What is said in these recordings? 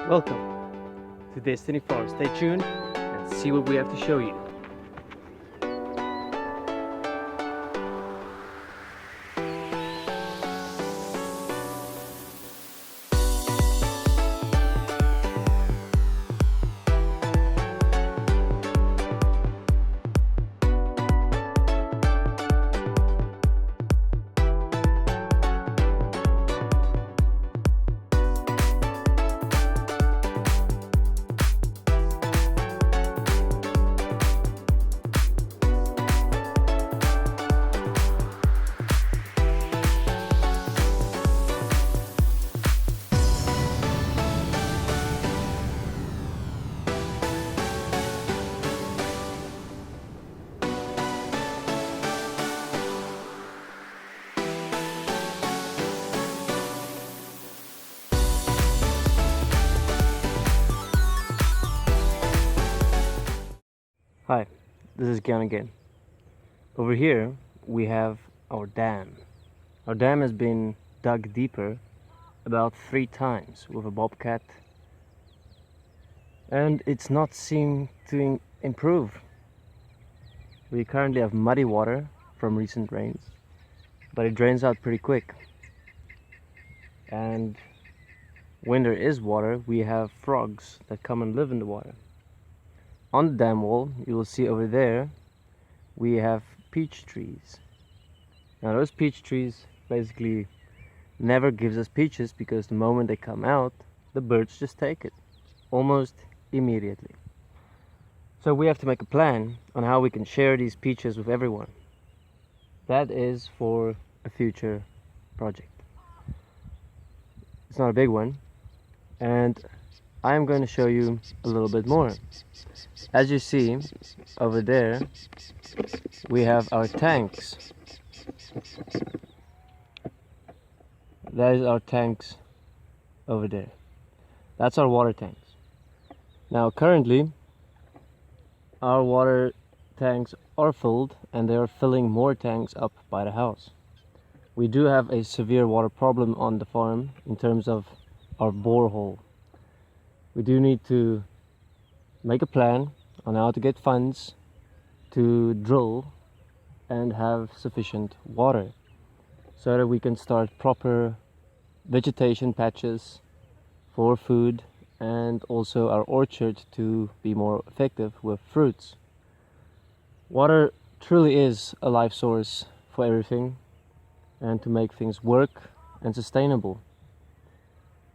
Welcome to Desteni Farm. Stay tuned and see what we have to show you. Hi, this is Gian again. Over here we have our dam. Our dam has been dug deeper about 3 times with a bobcat, and it's not seem to improve. We currently have muddy water from recent rains, but it drains out pretty quick. And when there is water, we have frogs that come and live in the water. On the dam wall, you will see over there, we have peach trees. Now those peach trees basically never gives us peaches because the moment they come out, the birds just take it, almost immediately. So we have to make a plan on how we can share these peaches with everyone. That is for a future project. It's not a big one, and I'm going to show you a little bit more. As you see over there, we have our tanks. That is our tanks over there. That's our water tanks. Now currently our water tanks are filled, and they are filling more tanks up by the house. We do have a severe water problem on the farm in terms of our borehole. We do need to make a plan on how to get funds to drill and have sufficient water so that we can start proper vegetation patches for food, and also our orchard to be more effective with fruits. Water truly is a life source for everything, and to make things work and sustainable.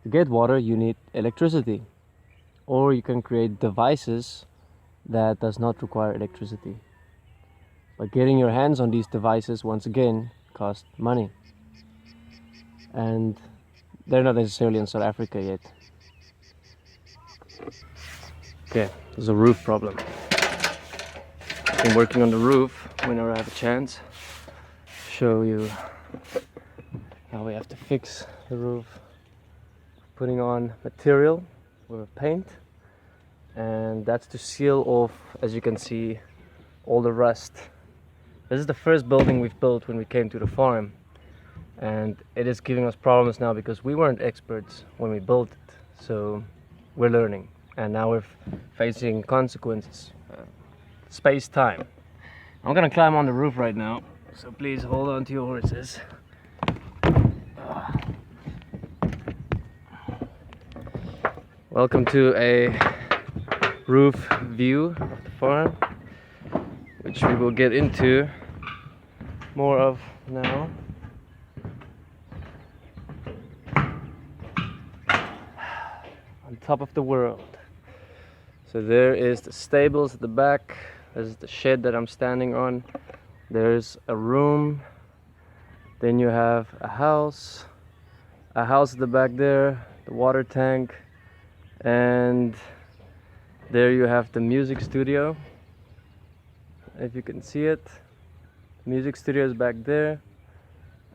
To get water you need electricity, or you can create devices that does not require electricity. But getting your hands on these devices once again cost money, and they're not necessarily in South Africa yet. Okay, there's a roof problem. I've been working on the roof whenever I have a chance. Show you how we have to fix the roof. Putting on material with paint, and that's to seal off, as you can see, all the rust. This is the first building we've built when we came to the farm, and it is giving us problems now because we weren't experts when we built it. So we're learning, and now we're facing consequences. Space-time. I'm gonna climb on the roof right now, so please hold on to your horses. Welcome to a roof view of the farm, which we will get into more of now. On top of the world. So there is the stables at the back. This is the shed that I'm standing on. There's a room. Then you have a house at the back there, the water tank. And there you have the music studio, if you can see it. The music studio is back there,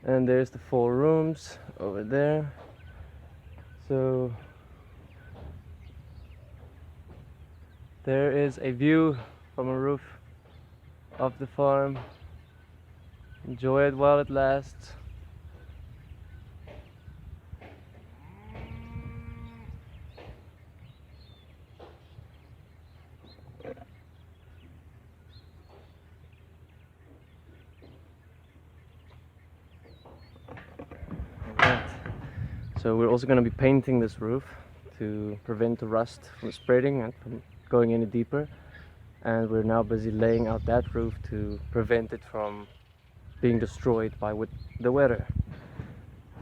and there's the 4 rooms over there. So there is a view from a roof of the farm. Enjoy it while it lasts. So we're also going to be painting this roof to prevent the rust from spreading and from going any deeper. And we're now busy laying out that roof to prevent it from being destroyed by the weather.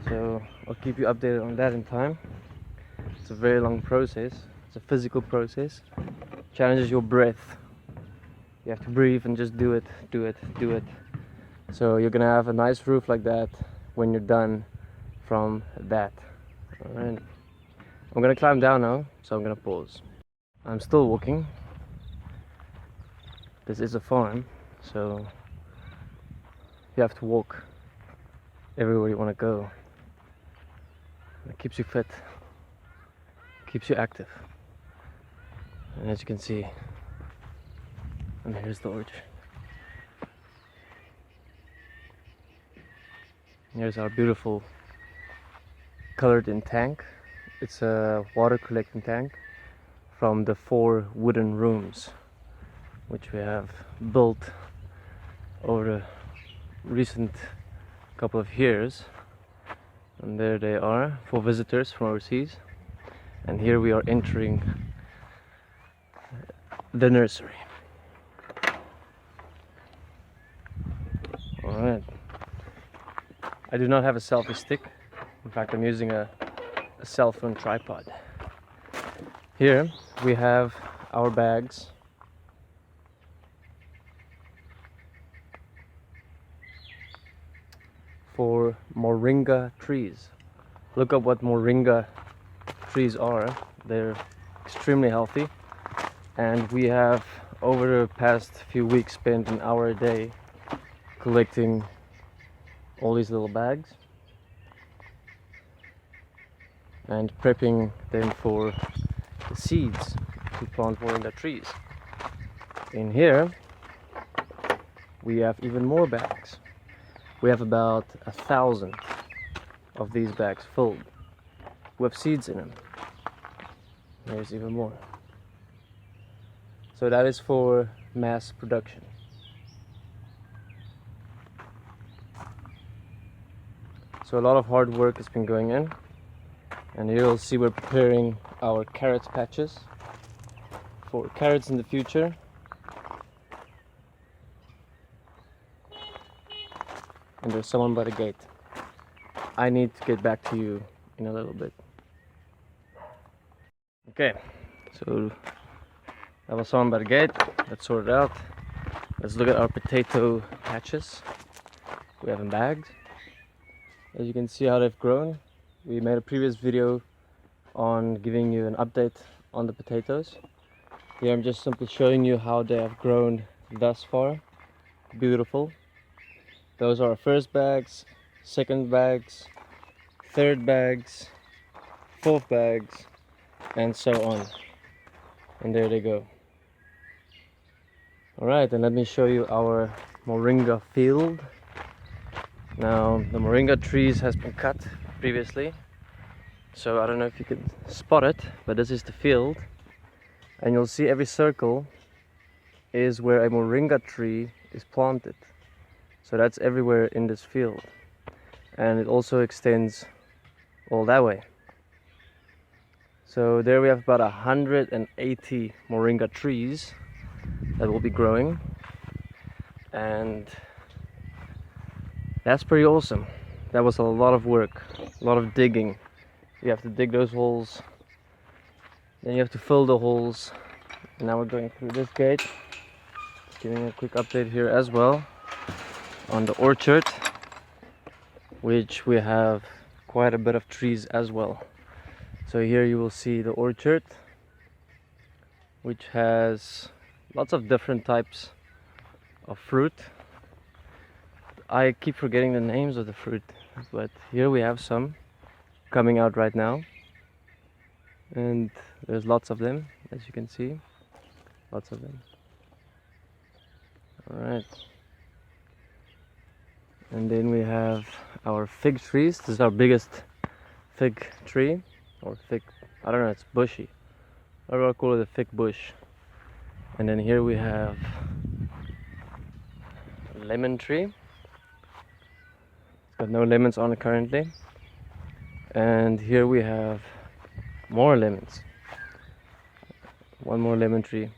So I'll keep you updated on that in time. It's a very long process. It's a physical process. Challenges your breath. You have to breathe and just do it, do it, do it. So you're gonna have a nice roof like that when you're done from that. Alright. I'm gonna climb down now, so I'm gonna pause. I'm still walking. This is a farm, so you have to walk everywhere you want to go. It keeps you fit, keeps you active. And as you can see, and here's the orchard. Here's our beautiful colored in tank. It's a water collecting tank from the 4 wooden rooms which we have built over the recent couple of years. And there they are for visitors from overseas. And here we are entering the nursery. Alright. I do not have a selfie stick. In fact, I'm using a cell phone tripod. Here we have our bags. For moringa trees. Look up what moringa trees are. They're extremely healthy, and we have over the past few weeks spent an hour a day collecting all these little bags and prepping them for the seeds to plant moringa trees. In here we have even more bags. We have about 1,000 of these bags filled with seeds in them. There's even more. So that is for mass production. So a lot of hard work has been going in. And here you'll see we're preparing our carrot patches for carrots in the future. And there's someone by the gate. I need to get back to you in a little bit. Okay, so that was someone by the gate. Let's sort it out. Let's look at our potato patches we have in bags. As you can see how they've grown. We made a previous video on giving you an update on the potatoes. Here I'm just simply showing you how they have grown thus far. Beautiful. Those are our first bags, second bags, third bags, fourth bags, and so on. And there they go. Alright, and let me show you our moringa field. Now, the moringa trees has been cut previously, so I don't know if you can spot it, but this is the field. And you'll see every circle is where a moringa tree is planted. So that's everywhere in this field, and it also extends all that way. So there we have about 180 moringa trees that will be growing, and that's pretty awesome. That was a lot of work, a lot of digging. You have to dig those holes, then you have to fill the holes. And now we're going through this gate. Just giving a quick update here as well on the orchard, which we have quite a bit of trees as well. So here you will see the orchard, which has lots of different types of fruit. I keep forgetting the names of the fruit, but here we have some coming out right now, and there's lots of them, as you can see. Lots of them. All right. And then we have our fig trees. This is our biggest fig tree, or fig, I don't know, it's bushy. I would call it a fig bush. And then here we have a lemon tree. It's got no lemons on it currently. And here we have more lemons. One more lemon tree.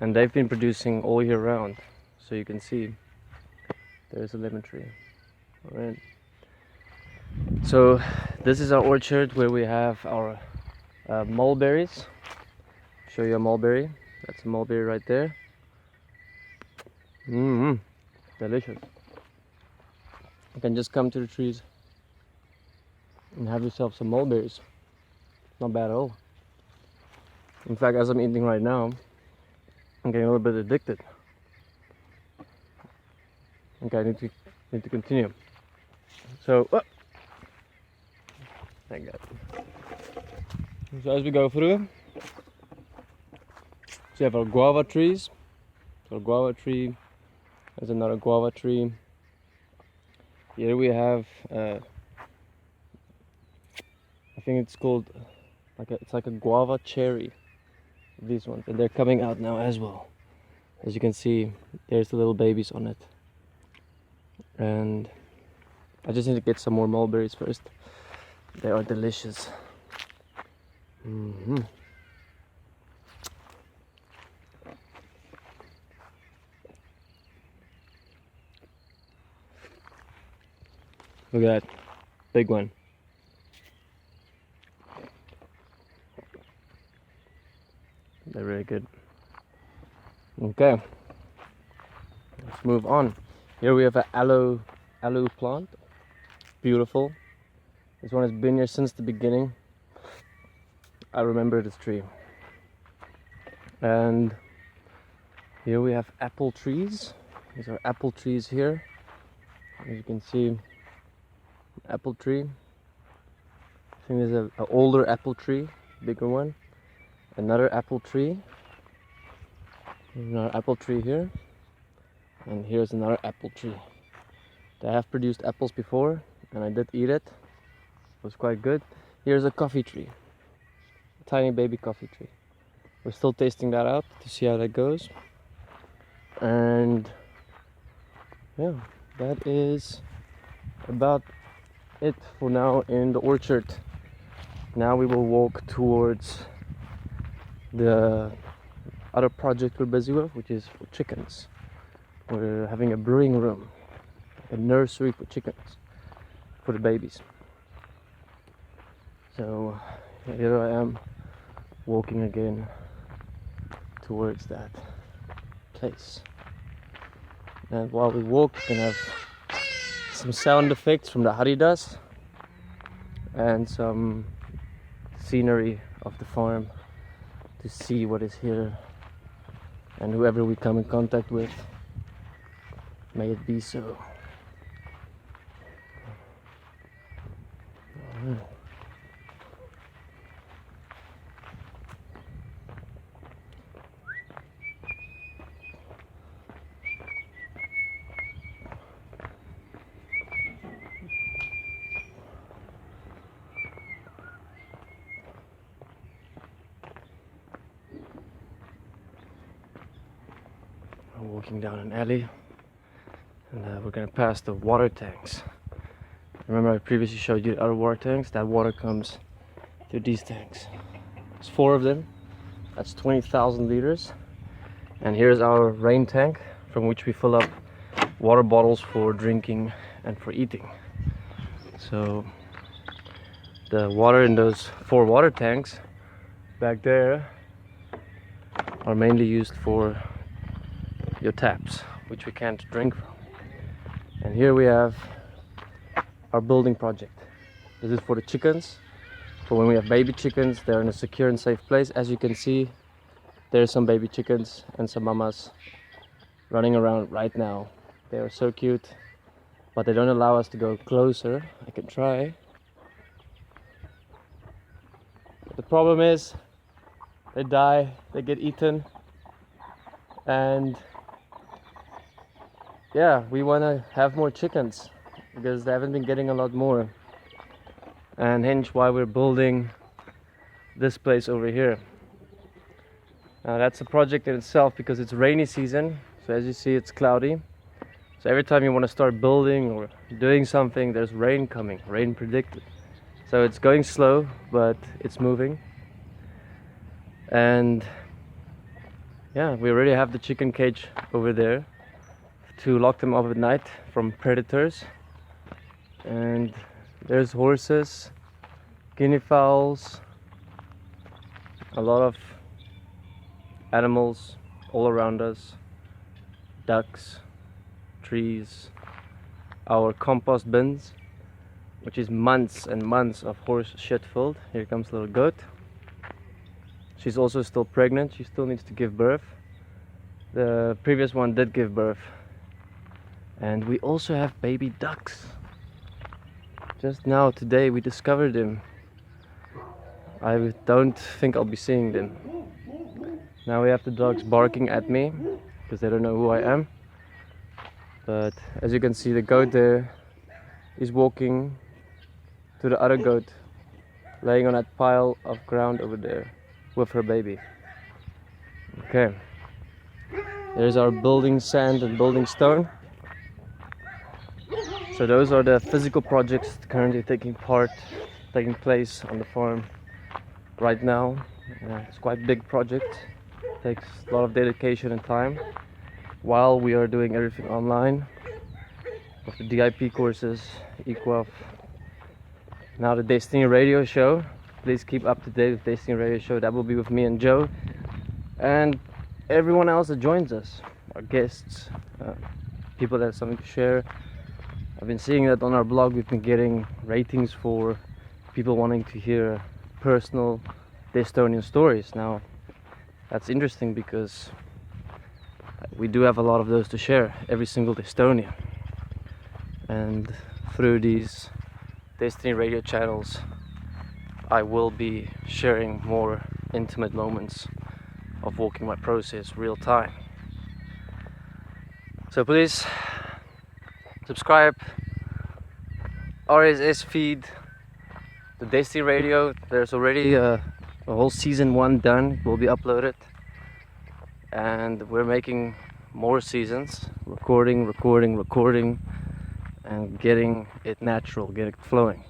And they've been producing all year round. So you can see there's a lemon tree. Alright. So this is our orchard where we have our mulberries. Show you a mulberry. That's a mulberry right there. Delicious. You can just come to the trees and have yourself some mulberries. Not bad at all. In fact, as I'm eating right now, I'm getting a little bit addicted. Okay, I need to continue. So, thank God. So as we go through, so you have our guava trees. So guava tree. There's another guava tree. Here we have, I think it's called, it's like a guava cherry. These ones, and they're coming out now as well. As you can see, there's the little babies on it. And I just need to get some more mulberries first. They are delicious. Look at that, big one. They're really good. Okay, let's move on. Here we have an aloe plant. Beautiful. This one has been here since the beginning. I remember this tree. And here we have apple trees. These are apple trees here. As you can see, apple tree. I think there's an older apple tree, bigger one. Another apple tree. There's another apple tree here. And here's another apple tree. They have produced apples before, and I did eat it. It was quite good. Here's a coffee tree. A tiny baby coffee tree. We're still tasting that out to see how that goes. And yeah, that is about it for now in the orchard. Now we will walk towards the other project we're busy with, which is for chickens. We're having a brewing room, a nursery for chickens, for the babies. So here I am walking again towards that place. And while we walk, we can have some sound effects from the haridas and some scenery of the farm to see what is here, and whoever we come in contact with, may it be so. Alright. We're walking down an alley, and we're gonna pass the water tanks. Remember I previously showed you the other water tanks? That water comes through these tanks. There's 4 of them. That's 20,000 liters. And here's our rain tank, from which we fill up water bottles for drinking and for eating. So the water in those 4 water tanks back there are mainly used for your taps, which we can't drink from. And here we have our building project. This is for the chickens. For when we have baby chickens, they're in a secure and safe place. As you can see, there's some baby chickens and some mamas running around right now. They are so cute, but they don't allow us to go closer. I can try. But the problem is, they die, they get eaten, and yeah, we want to have more chickens because they haven't been getting a lot more, and hence why we're building this place over here. Now that's a project in itself because it's rainy season, so as you see it's cloudy. So every time you want to start building or doing something, there's rain coming, rain predicted. So it's going slow, but it's moving. And yeah, we already have the chicken cage over there to lock them up at night from predators. And there's horses, guinea fowls, a lot of animals all around us, ducks, trees, our compost bins, which is months and months of horse shit filled. Here comes little goat. She's also still pregnant. She still needs to give birth. The previous one did give birth. And we also have baby ducks. Just now, today, we discovered them. I don't think I'll be seeing them. Now we have the dogs barking at me because they don't know who I am. But as you can see, the goat there is walking to the other goat, laying on that pile of ground over there with her baby. Okay, there's our building sand and building stone. So those are the physical projects currently taking place on the farm right now. It's quite a big project, takes a lot of dedication and time, while we are doing everything online with the DIP courses, EQUAF. Now the Destini radio show. Please keep up to date with Destini radio show. That will be with me and Joe and everyone else that joins us, our guests, people that have something to share. I've been seeing that on our blog. We've been getting ratings for people wanting to hear personal Destonian stories. Now that's interesting because we do have a lot of those to share, every single Destonian. And through these Destini radio channels, I will be sharing more intimate moments of walking my process real time. So please subscribe, RSS feed, the Destini radio. There's already a whole season 1 done, it will be uploaded. And we're making more seasons, recording, and getting it natural, get it flowing.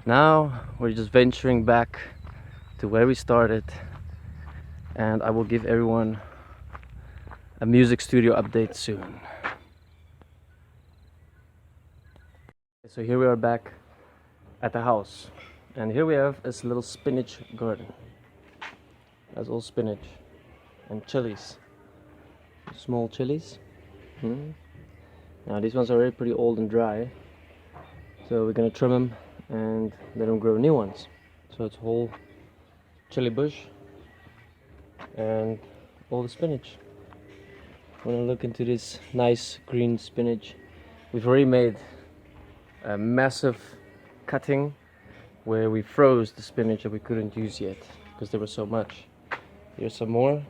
Now we're just venturing back to where we started, and I will give everyone a music studio update soon. So here we are back at the house, and here we have this little spinach garden. That's all spinach and chilies, small chilies. Now these ones are already pretty old and dry, so we're gonna trim them and let them grow new ones. So it's a whole chili bush and all the spinach. When I look into this nice green spinach, we've already made a massive cutting where we froze the spinach that we couldn't use yet because there was so much. Here's some more.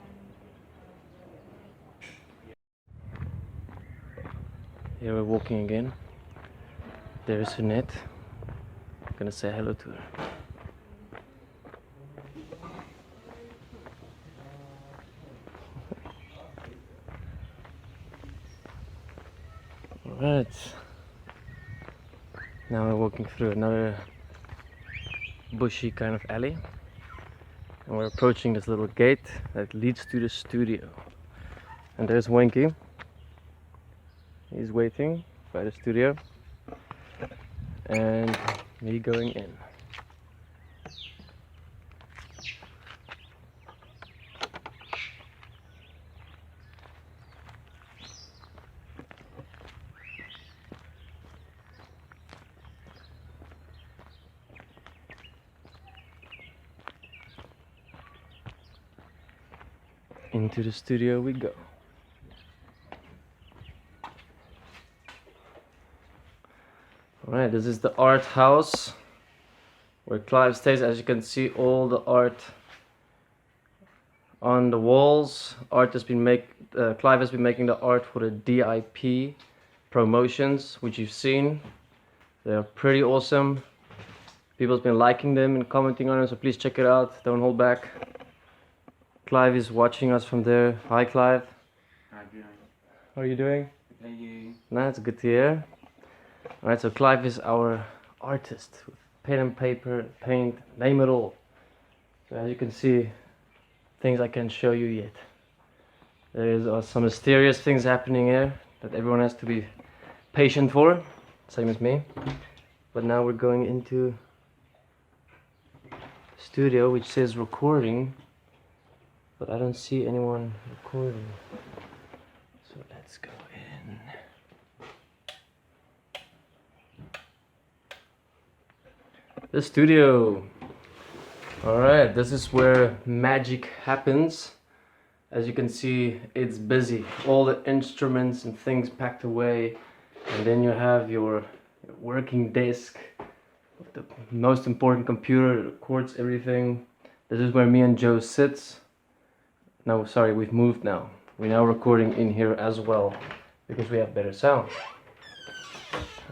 Here we're walking again. There's Annette. I'm gonna say hello to her. Alright. Now we're walking through another bushy kind of alley. And we're approaching this little gate that leads to the studio. And there's Winky. He's waiting by the studio. And me going in. Into the studio we go. Alright, this is the art house where Clive stays. As you can see, all the art on the walls. Clive has been making the art for the DIP promotions, which you've seen. They're pretty awesome. People's been liking them and commenting on them, so please check it out. Don't hold back. Clive is watching us from there. Hi, Clive. Hi, Gian. How are you doing? Thank you. That's good to hear. Alright, so Clive is our artist with pen and paper, paint, name it all. So as you can see, things I can't show you yet. There is some mysterious things happening here that everyone has to be patient for, same as me. But now we're going into the studio which says recording, but I don't see anyone recording. So let's go in. The studio. Alright, this is where magic happens. As you can see, it's busy. All the instruments and things packed away. And then you have your working desk, the most important computer that records everything. This is where me and Joe sits. No, sorry, we've moved now. We're now recording in here as well because we have better sound.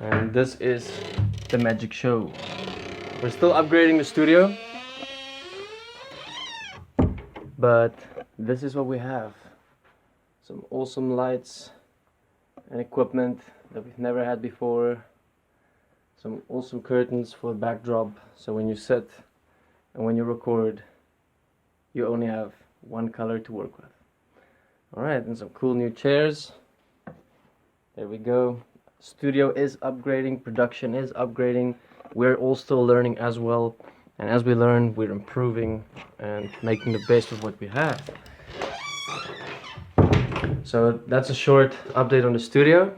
And this is the magic show. We're still upgrading the studio, but this is what we have. Some awesome lights and equipment that we've never had before. Some awesome curtains for the backdrop, so when you sit and when you record, you only have one color to work with. Alright, and some cool new chairs. There we go. Studio is upgrading, production is upgrading. We're all still learning as well. And as we learn, we're improving and making the best of what we have. So that's a short update on the studio.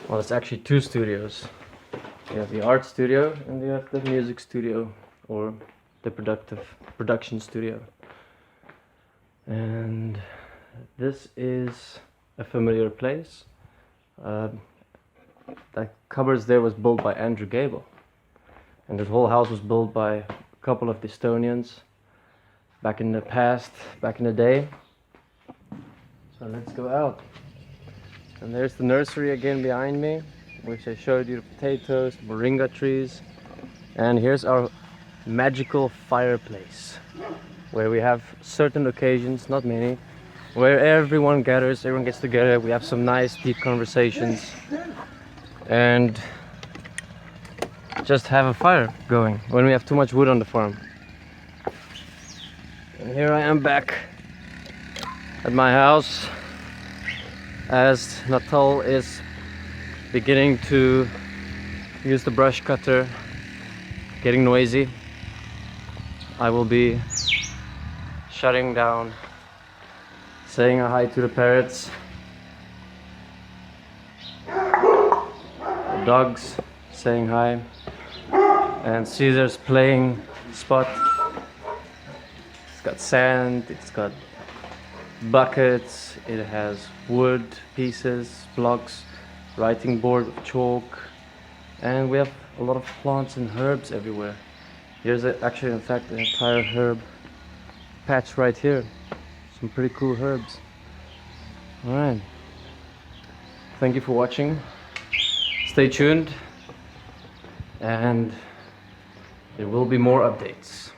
Well, it's actually two studios. You have the art studio and you have the music studio, or the production studio. And this is a familiar place. That cupboards there was built by Andrew Gable, and this whole house was built by a couple of Destonians back in the past, back in the day. So let's go out. And there's the nursery again behind me, which I showed you, the potatoes, moringa trees. And here's our magical fireplace, where we have certain occasions, not many, where everyone gathers, everyone gets together, we have some nice deep conversations and just have a fire going when we have too much wood on the farm. And here I am back at my house as Natal is beginning to use the brush cutter, getting noisy. I will be shutting down, saying a hi to the parrots, the dogs saying hi, and Caesar's playing spot. It's got sand, it's got buckets, it has wood pieces, blocks, writing board with chalk, and we have a lot of plants and herbs everywhere. Here's actually, in fact, an entire herb patch right here. Some pretty cool herbs. Alright. Thank you for watching. Stay tuned, and there will be more updates.